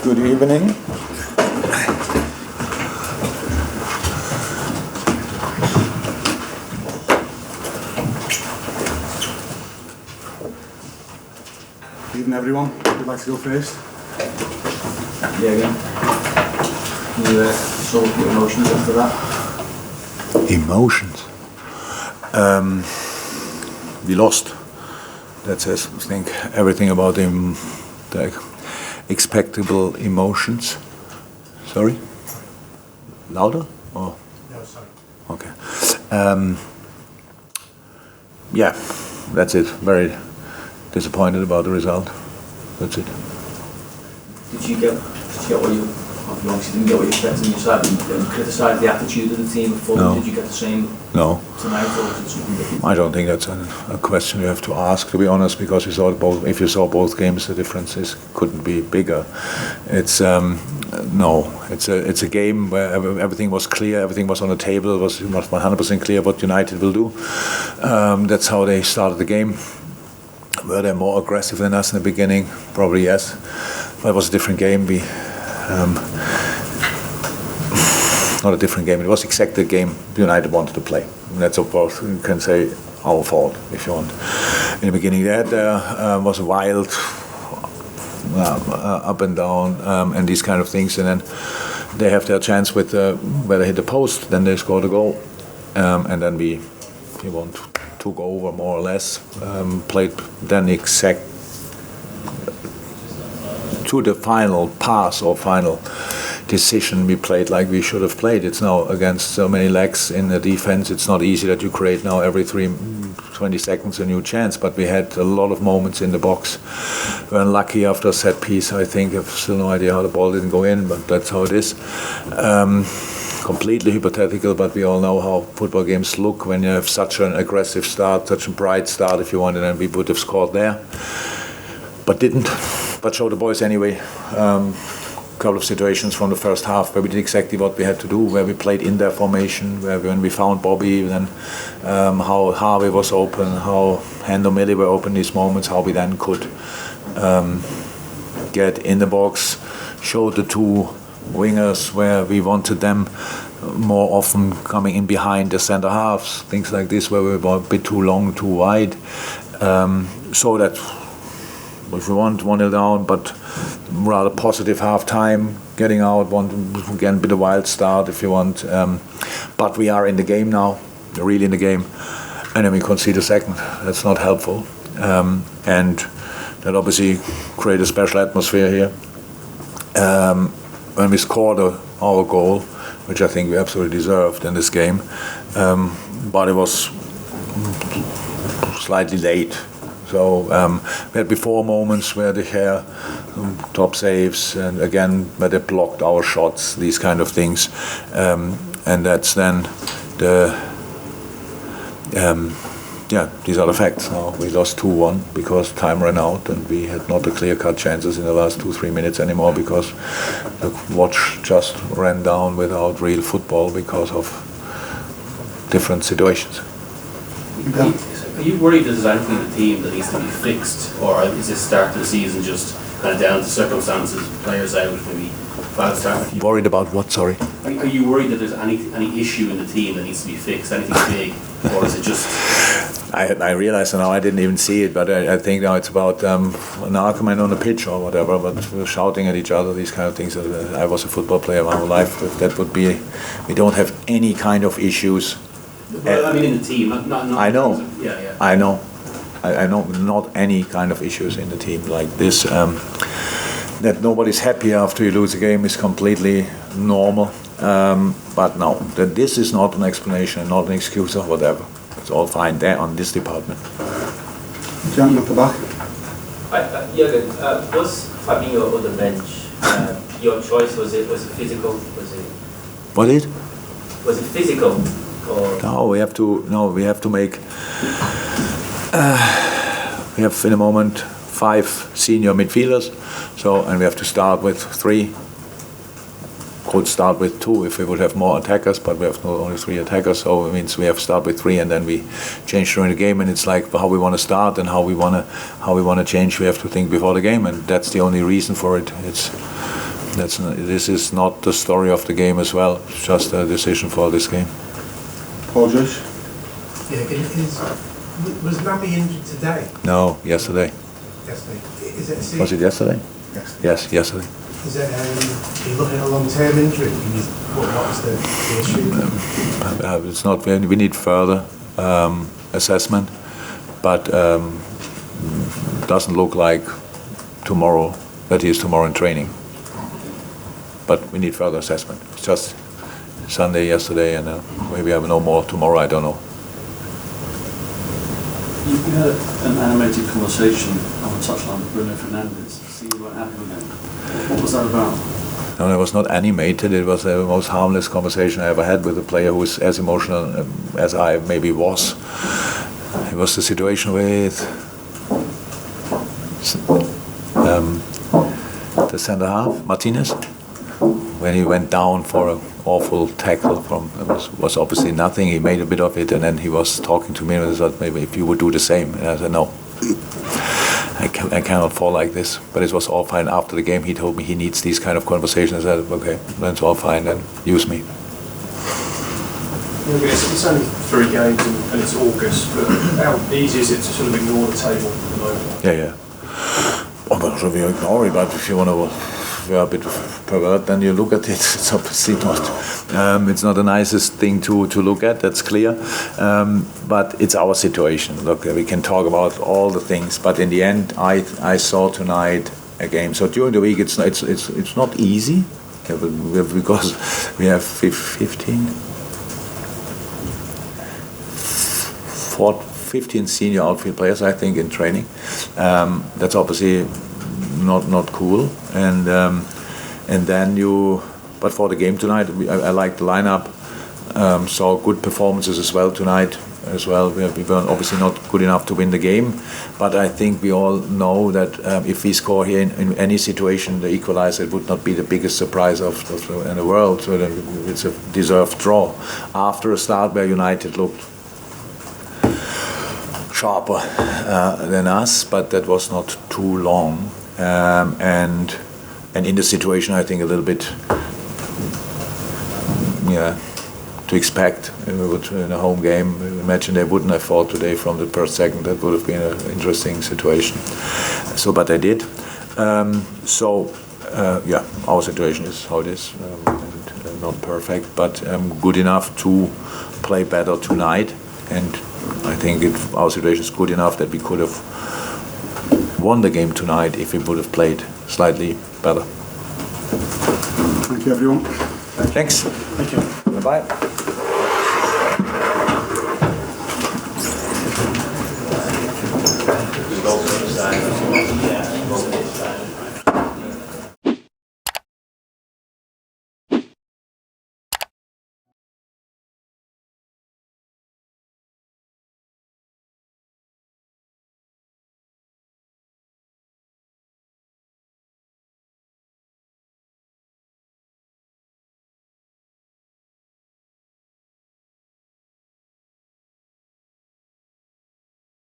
Good evening. Evening everyone, would you like to go first? Yeah, again. Can you sum up your emotions after that? Emotions. We lost. That says, I think, everything about the expectable emotions. Sorry? Louder? Oh. No, sorry. Okay. Yeah, that's it. Very disappointed about the result. That's it. Did you get what you obviously didn't get what you expected and you started and criticised the attitude of the team before? No. Did you get the same tonight or was it something different? I don't think that's a question you have to ask, to be honest, because if you saw both games, the differences couldn't be bigger. It's it's a game where everything was clear, everything was on the table, it was 100% clear what United will do. That's how they started the game. Were they more aggressive than us in the beginning? Probably yes. But it was a different game. Not a different game. It was exactly the game United wanted to play. And that's, of course, you can say our fault if you want. In the beginning, that was wild, up and down, and these kind of things. And then they have their chance with where they hit the post. Then they scored a goal, and then we took over more or less. Played then exact to the final pass or final decision. We played like we should have played. It's now against so many legs in the defense. It's not easy that you create now every 20 seconds a new chance, but we had a lot of moments in the box. We were unlucky after a set piece, I think. I've still no idea how the ball didn't go in, but that's how it is. Completely hypothetical, but we all know how football games look when you have such an aggressive start, such a bright start, if you wanted, and we would have scored there. But didn't. But show the boys anyway. Couple of situations from the first half where we did exactly what we had to do, where we played in their formation, where when we found Bobby, then how Harvey was open, how Hendo Millie were open these moments, how we then could get in the box, show the two wingers where we wanted them more often coming in behind the centre halves, things like this where we were a bit too long, too wide, so that if we want 1-0 down, but rather positive half-time, getting out, want again a bit of wild start if you want. But we are in the game now, really in the game, and then we concede a second. That's not helpful, and that obviously create a special atmosphere here. When we scored our goal, which I think we absolutely deserved in this game, but it was slightly late. So we had before moments where they had top saves, and again where they blocked our shots, these kind of things, and that's then these are the facts. Now we lost 2-1 because time ran out, and we had not the clear-cut chances in the last 2-3 minutes anymore because the watch just ran down without real football because of different situations. Yeah. Are you worried that there's anything in the team that needs to be fixed, or is this start of the season just kind of down to circumstances, players out, maybe bad start? Worried about what, sorry? Are you worried that there's any issue in the team that needs to be fixed, anything big, or is it just... I realize now I didn't even see it, but I think now it's about an argument on the pitch or whatever, but we're shouting at each other, these kind of things. I was a football player my whole life. That would be... We don't have any kind of issues. Well, I mean in the team, not I know. Yeah. I know. I know not any kind of issues in the team like this. That nobody's happy after you lose a game is completely normal. But no, that this is not an explanation, not an excuse or whatever. It's all fine there on this department. Gentleman at the back. Jurgen, was Fabinho on the bench? Your choice, was it physical? Was it physical? No, we have to make. We have in a moment 5 senior midfielders, and we have to start with 3. Could start with 2 if we would have more attackers, but we have only 3 attackers, so it means we have to start with 3, and then we change during the game. And it's like how we want to start and how we want to change. We have to think before the game, and that's the only reason for it. This is not the story of the game as well. It's just a decision for this game. Paul Joyce. Yeah, was Naby injured today? No, yesterday. Yesterday. Is it a Was it yesterday? Yes, yesterday. Is it, are you looking at a long-term injury? What's the issue? It's not. We need further assessment, but doesn't look like tomorrow. That is tomorrow in training. But we need further assessment. It's just Sunday, yesterday, and maybe I have no more tomorrow. I don't know. You had an animated conversation on the touchline with Bruno Fernandez. See, you weren't happy with him. What was that about? No, it was not animated. It was the most harmless conversation I ever had with a player who is as emotional as I maybe was. It was the situation with the centre half, Martinez, when he went down for an awful tackle from, it was obviously nothing. He made a bit of it, and then he was talking to me and he said, maybe if you would do the same. And I said, no, I cannot fall like this. But it was all fine. After the game, he told me he needs these kind of conversations. I said, okay, that's all fine, then use me. It's only 3 games and it's August, but how easy is it to sort of ignore the table at the moment? Yeah. I'm not sure we ignore it, but if you want to be a bit pervert, then you look at it. It's obviously not. It's not the nicest thing to look at. That's clear. But it's our situation. Look, we can talk about all the things, but in the end, I saw tonight a game. So during the week, it's not easy because we have 15 senior outfield players, I think, in training. That's obviously not cool. And then but for the game tonight, I like the lineup. Saw good performances as well tonight. As well, we were obviously not good enough to win the game, but I think we all know that if we score here in any situation, the equalizer, it would not be the biggest surprise in the world. So it's a deserved draw. After a start where United looked sharper than us, but that was not too long, and in the situation, I think a little bit, to expect in a home game. Imagine they wouldn't have fought today from the first second. That would have been an interesting situation. So, but they did. Our situation is how it is, and not perfect, but good enough to play better tonight. And I think our situation is good enough that we could have won the game tonight if we would have played slightly better. Thank you, everyone. Thanks. Thank you. Bye-bye.